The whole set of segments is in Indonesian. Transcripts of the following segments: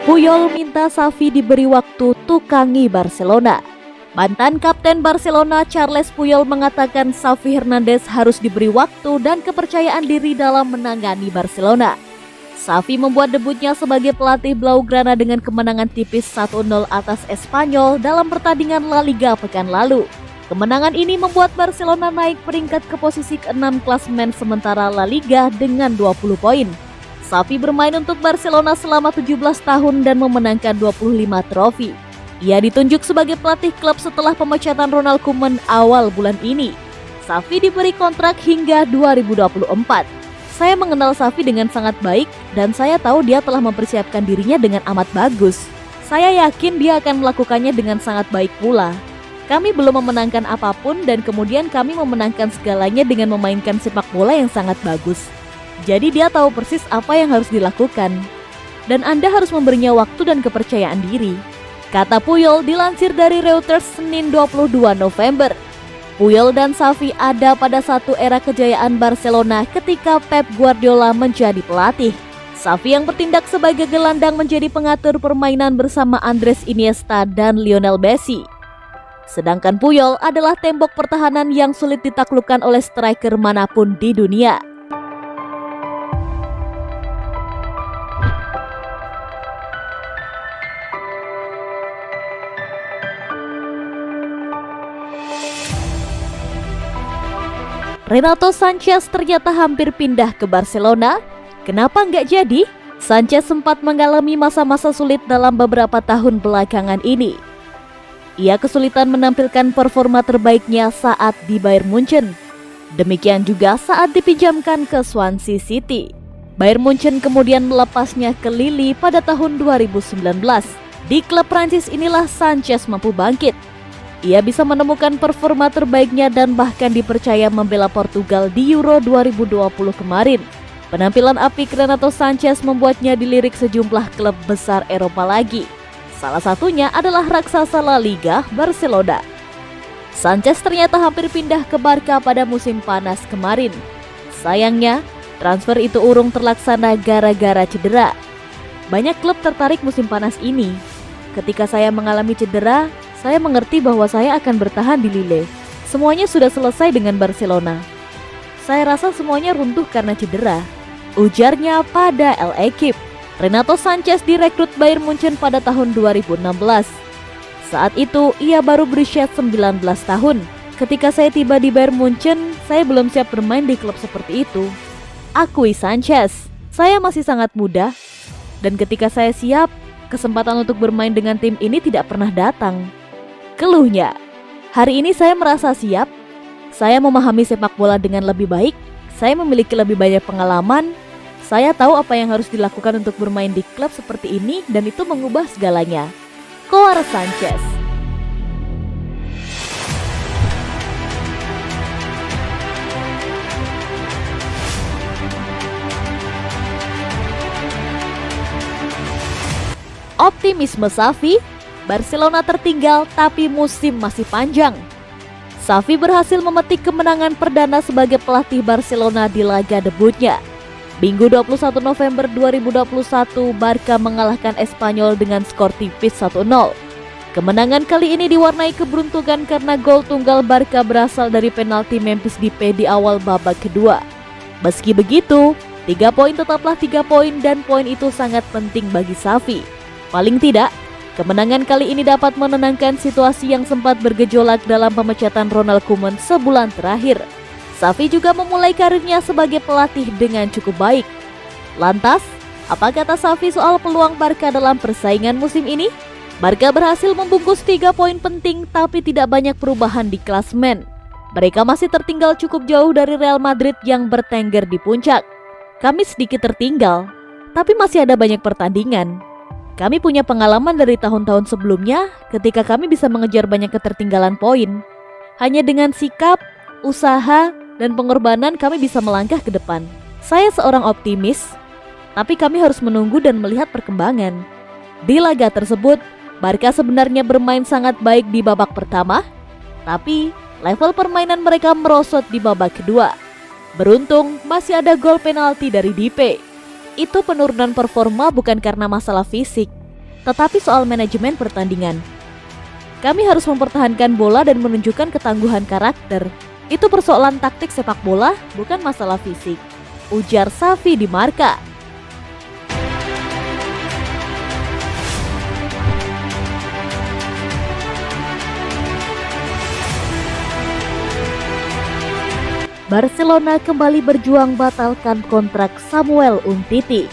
Puyol minta Xavi diberi waktu tukangi Barcelona. Mantan kapten Barcelona Charles Puyol mengatakan Xavi Hernandez harus diberi waktu dan kepercayaan diri dalam menangani Barcelona. Xavi membuat debutnya sebagai pelatih Blaugrana dengan kemenangan tipis 1-0 atas Espanyol dalam pertandingan La Liga pekan lalu. Kemenangan ini membuat Barcelona naik peringkat ke posisi ke-6 klasemen sementara La Liga dengan 20 poin. Xavi bermain untuk Barcelona selama 17 tahun dan memenangkan 25 trofi. Ia ditunjuk sebagai pelatih klub setelah pemecatan Ronald Koeman awal bulan ini. Xavi diberi kontrak hingga 2024. Saya mengenal Xavi dengan sangat baik dan saya tahu dia telah mempersiapkan dirinya dengan amat bagus. Saya yakin dia akan melakukannya dengan sangat baik pula. Kami belum memenangkan apapun dan kemudian kami memenangkan segalanya dengan memainkan sepak bola yang sangat bagus. Jadi dia tahu persis apa yang harus dilakukan. Dan Anda harus memberinya waktu dan kepercayaan diri, kata Puyol dilansir dari Reuters Senin 22 November. Puyol dan Xavi ada pada satu era kejayaan Barcelona ketika Pep Guardiola menjadi pelatih. Xavi yang bertindak sebagai gelandang menjadi pengatur permainan bersama Andres Iniesta dan Lionel Messi. Sedangkan Puyol adalah tembok pertahanan yang sulit ditaklukkan oleh striker manapun di dunia. Renato Sanches ternyata hampir pindah ke Barcelona. Kenapa nggak jadi? Sanches sempat mengalami masa-masa sulit dalam beberapa tahun belakangan ini. Ia kesulitan menampilkan performa terbaiknya saat di Bayern Munchen. Demikian juga saat dipinjamkan ke Swansea City. Bayern Munchen kemudian melepasnya ke Lille pada tahun 2019. Di klub Prancis inilah Sanches mampu bangkit. Ia bisa menemukan performa terbaiknya dan bahkan dipercaya membela Portugal di Euro 2020 kemarin. Penampilan apik Renato Sanches membuatnya dilirik sejumlah klub besar Eropa lagi. Salah satunya adalah raksasa La Liga, Barcelona. Sanches ternyata hampir pindah ke Barca pada musim panas kemarin. Sayangnya, transfer itu urung terlaksana gara-gara cedera. Banyak klub tertarik musim panas ini. Ketika saya mengalami cedera, saya mengerti bahwa saya akan bertahan di Lille. Semuanya sudah selesai dengan Barcelona. Saya rasa semuanya runtuh karena cedera, ujarnya pada L'Equipe. Renato Sanches direkrut Bayern Munchen pada tahun 2016. Saat itu ia baru berusia 19 tahun. Ketika saya tiba di Bayern Munchen, saya belum siap bermain di klub seperti itu, akui Sanches. Saya masih sangat muda dan ketika saya siap, kesempatan untuk bermain dengan tim ini tidak pernah datang. Keluhnya, hari ini saya merasa siap, saya memahami sepak bola dengan lebih baik, saya memiliki lebih banyak pengalaman, saya tahu apa yang harus dilakukan untuk bermain di klub seperti ini dan itu mengubah segalanya, koar Sanches. Optimisme Xavi, Barcelona tertinggal tapi musim masih panjang. Xavi berhasil memetik kemenangan perdana sebagai pelatih Barcelona di laga debutnya. Minggu 21 November 2021, Barca mengalahkan Espanyol dengan skor tipis 1-0. Kemenangan kali ini diwarnai keberuntungan karena gol tunggal Barca berasal dari penalti Memphis Depay di awal babak kedua. Meski begitu, 3 poin tetaplah 3 poin dan poin itu sangat penting bagi Xavi. Paling tidak, kemenangan kali ini dapat menenangkan situasi yang sempat bergejolak dalam pemecatan Ronald Koeman sebulan terakhir. Xavi juga memulai karirnya sebagai pelatih dengan cukup baik. Lantas, apa kata Xavi soal peluang Barca dalam persaingan musim ini? Barca berhasil membungkus 3 poin penting tapi tidak banyak perubahan di klasemen. Mereka masih tertinggal cukup jauh dari Real Madrid yang bertengger di puncak. Kami sedikit tertinggal, tapi masih ada banyak pertandingan. Kami punya pengalaman dari tahun-tahun sebelumnya ketika kami bisa mengejar banyak ketertinggalan poin. Hanya dengan sikap, usaha, dan pengorbanan kami bisa melangkah ke depan. Saya seorang optimis, tapi kami harus menunggu dan melihat perkembangan. Di laga tersebut, Barca sebenarnya bermain sangat baik di babak pertama, tapi level permainan mereka merosot di babak kedua. Beruntung masih ada gol penalti dari Depay. Itu penurunan performa bukan karena masalah fisik, tetapi soal manajemen pertandingan. Kami harus mempertahankan bola dan menunjukkan ketangguhan karakter. Itu persoalan taktik sepak bola, bukan masalah fisik, ujar Xavi di Marca. Barcelona kembali berjuang batalkan kontrak Samuel Umtiti.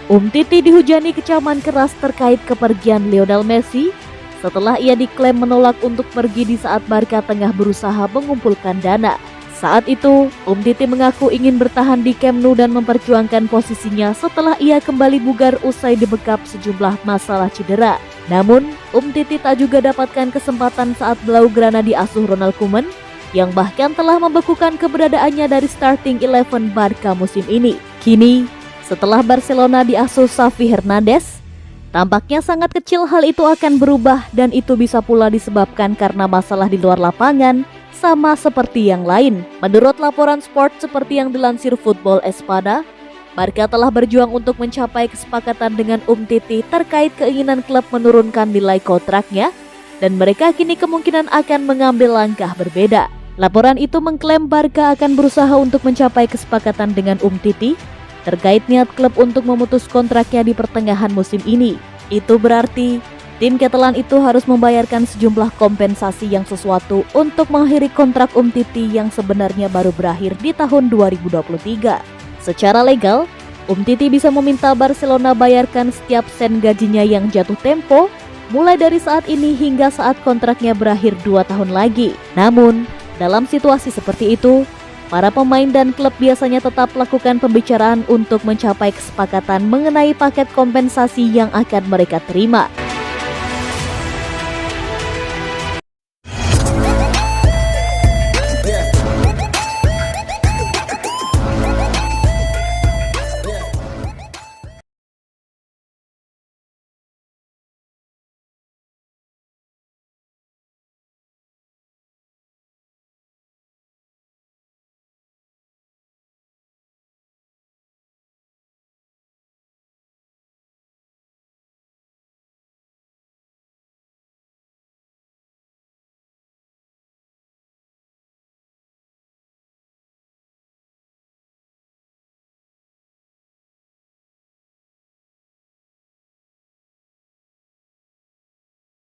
Umtiti dihujani kecaman keras terkait kepergian Lionel Messi setelah ia diklaim menolak untuk pergi di saat Barca tengah berusaha mengumpulkan dana. Saat itu, Umtiti mengaku ingin bertahan di Camp Nou dan memperjuangkan posisinya setelah ia kembali bugar usai dibekap sejumlah masalah cedera. Namun, Umtiti tak juga dapatkan kesempatan saat Blaugrana diasuh Ronald Koeman yang bahkan telah membekukan keberadaannya dari starting 11 Barca musim ini. Kini, setelah Barcelona diasuh Xavi Hernandez, tampaknya sangat kecil hal itu akan berubah dan itu bisa pula disebabkan karena masalah di luar lapangan sama seperti yang lain. Menurut laporan sport seperti yang dilansir Football Espada, Barca telah berjuang untuk mencapai kesepakatan dengan Umtiti terkait keinginan klub menurunkan nilai kontraknya dan mereka kini kemungkinan akan mengambil langkah berbeda. Laporan itu mengklaim Barca akan berusaha untuk mencapai kesepakatan dengan Umtiti terkait niat klub untuk memutus kontraknya di pertengahan musim ini. Itu berarti tim Catalan itu harus membayarkan sejumlah kompensasi yang sesuatu untuk mengakhiri kontrak Umtiti yang sebenarnya baru berakhir di tahun 2023. Secara legal, Umtiti bisa meminta Barcelona bayarkan setiap sen gajinya yang jatuh tempo mulai dari saat ini hingga saat kontraknya berakhir 2 tahun lagi. Namun, dalam situasi seperti itu, para pemain dan klub biasanya tetap lakukan pembicaraan untuk mencapai kesepakatan mengenai paket kompensasi yang akan mereka terima.